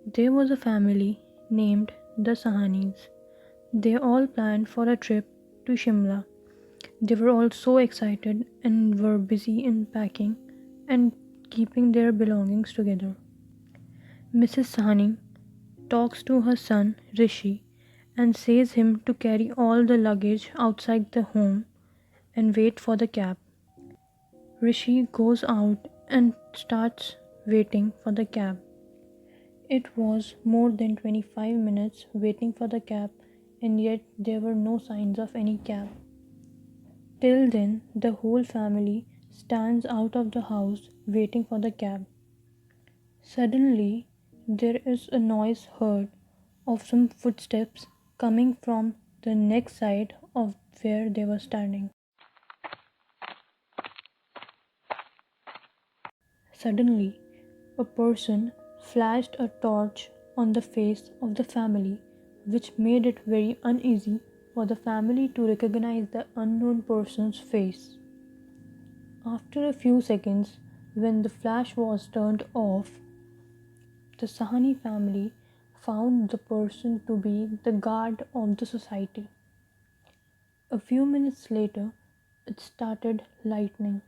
There was a family named the Sahanis. They all planned for a trip to Shimla. They were all so excited and were busy in packing and keeping their belongings together. Mrs. Sahni talks to her son Rishi and says him to carry all the luggage outside the home and wait for the cab. Rishi goes out and starts waiting for the cab. It was more than 25 minutes waiting for the cab, and yet there were no signs of any cab. Till then, the whole family stands out of the house waiting for the cab. Suddenly, there is a noise heard of some footsteps coming from the next side of where they were standing. Suddenly, a person flashed a torch on the face of the family, which made it very uneasy for the family to recognize the unknown person's face. After a few seconds, when the flash was turned off, the Sahani family found the person to be the guard of the society. A few minutes later, it started lightning.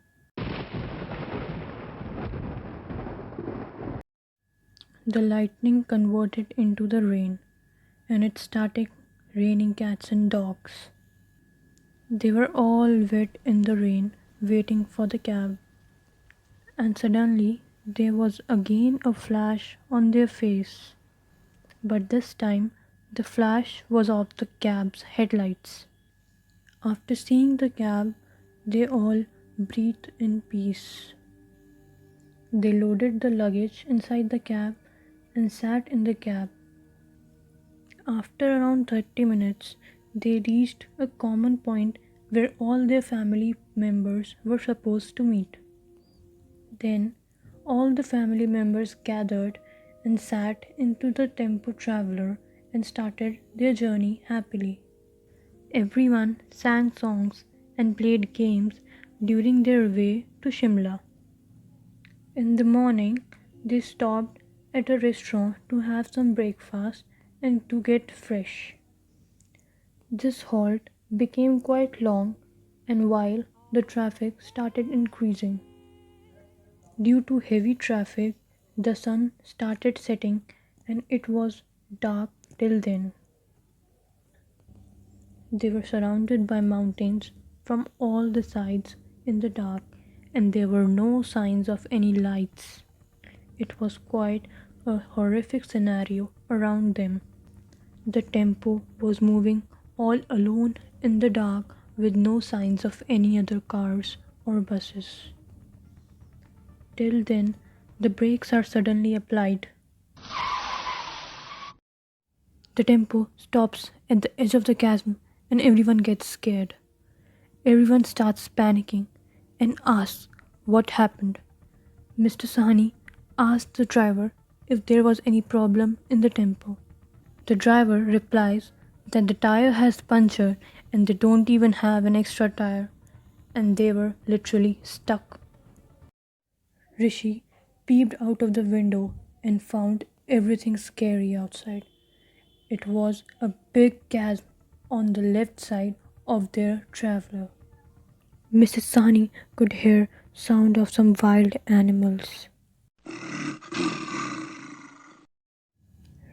The lightning converted into the rain, and it started raining cats and dogs. They were all wet in the rain, waiting for the cab, and suddenly there was again a flash on their face. But this time the flash was of the cab's headlights. After seeing the cab, they all breathed in peace. They loaded the luggage inside the cab and sat in the cab. After around 30 minutes, they reached a common point where all their family members were supposed to meet. Then, all the family members gathered and sat into the tempo traveler and started their journey happily. Everyone sang songs and played games during their way to Shimla. In the morning, they stopped at a restaurant to have some breakfast and to get fresh. This halt became quite long, and while the traffic started increasing. Due to heavy traffic, the sun started setting and it was dark till then. They were surrounded by mountains from all the sides in the dark, and there were no signs of any lights. It was quite a horrific scenario around them. The tempo was moving all alone in the dark with no signs of any other cars or buses. Till then, the brakes are suddenly applied. The tempo stops at the edge of the chasm and everyone gets scared. Everyone starts panicking and asks what happened. Mr. Sahani asks the driver if there was any problem in the tempo. The driver replies that the tire has punctured and they don't even have an extra tire, and they were literally stuck. Rishi peeped out of the window and found everything scary outside. It was a big chasm on the left side of their traveler. Mrs. Sahni could hear sound of some wild animals.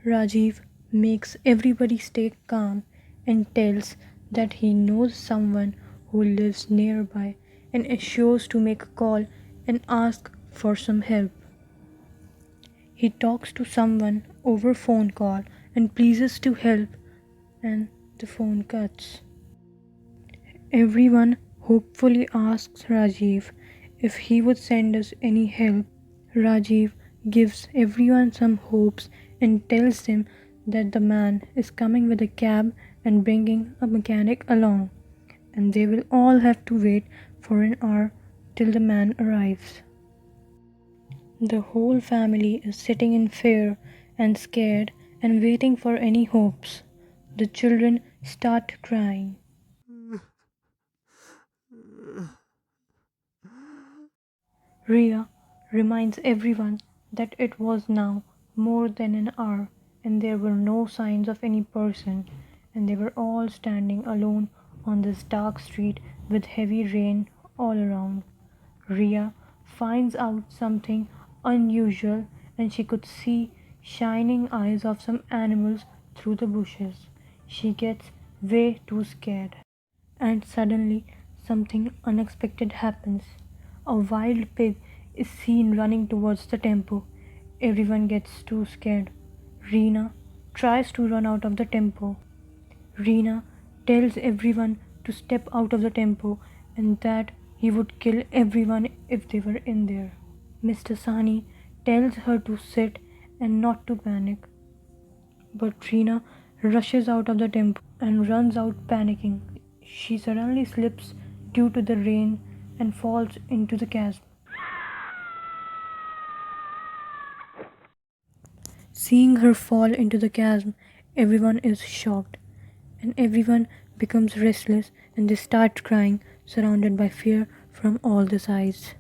Rajiv makes everybody stay calm and tells that he knows someone who lives nearby and assures to make a call and ask for some help. He talks to someone over phone call and pleases to help, and the phone cuts. Everyone hopefully asks Rajiv if he would send us any help. Rajiv gives everyone some hopes and tells them that the man is coming with a cab and bringing a mechanic along, and they will all have to wait for an hour till the man arrives. The whole family is sitting in fear and scared and waiting for any hopes. The children start crying. Ria reminds everyone that it was now more than an hour, and there were no signs of any person, and they were all standing alone on this dark street with heavy rain all around. Ria finds out something unusual, and she could see shining eyes of some animals through the bushes. She gets way too scared. And suddenly something unexpected happens. A wild pig is seen running towards the temple. Everyone gets too scared. Reena tries to run out of the temple. Reena tells everyone to step out of the temple and that he would kill everyone if they were in there. Mr. Sahni tells her to sit and not to panic. But Trina rushes out of the temple and runs out panicking. She suddenly slips due to the rain and falls into the chasm. Seeing her fall into the chasm, everyone is shocked and everyone becomes restless and they start crying, surrounded by fear from all the sides.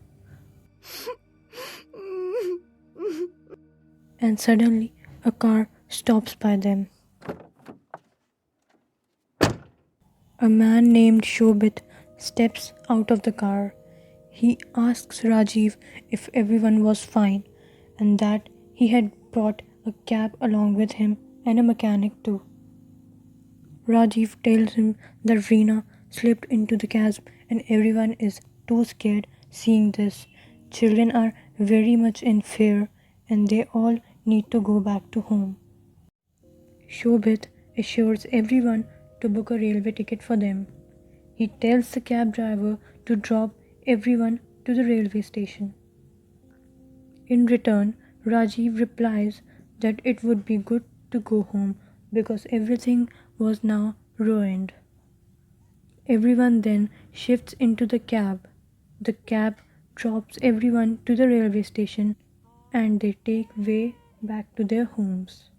And suddenly, a car stops by them. A man named Shobit steps out of the car. He asks Rajiv if everyone was fine and that he had brought a cab along with him and a mechanic too. Rajiv tells him that Reena slipped into the chasm and everyone is too scared seeing this. Children are very much in fear and they all need to go back to home. Shobit assures everyone to book a railway ticket for them. He tells the cab driver to drop everyone to the railway station. In return, Rajiv replies that it would be good to go home because everything was now ruined. Everyone then shifts into the cab. The cab drops everyone to the railway station and they take way back to their homes.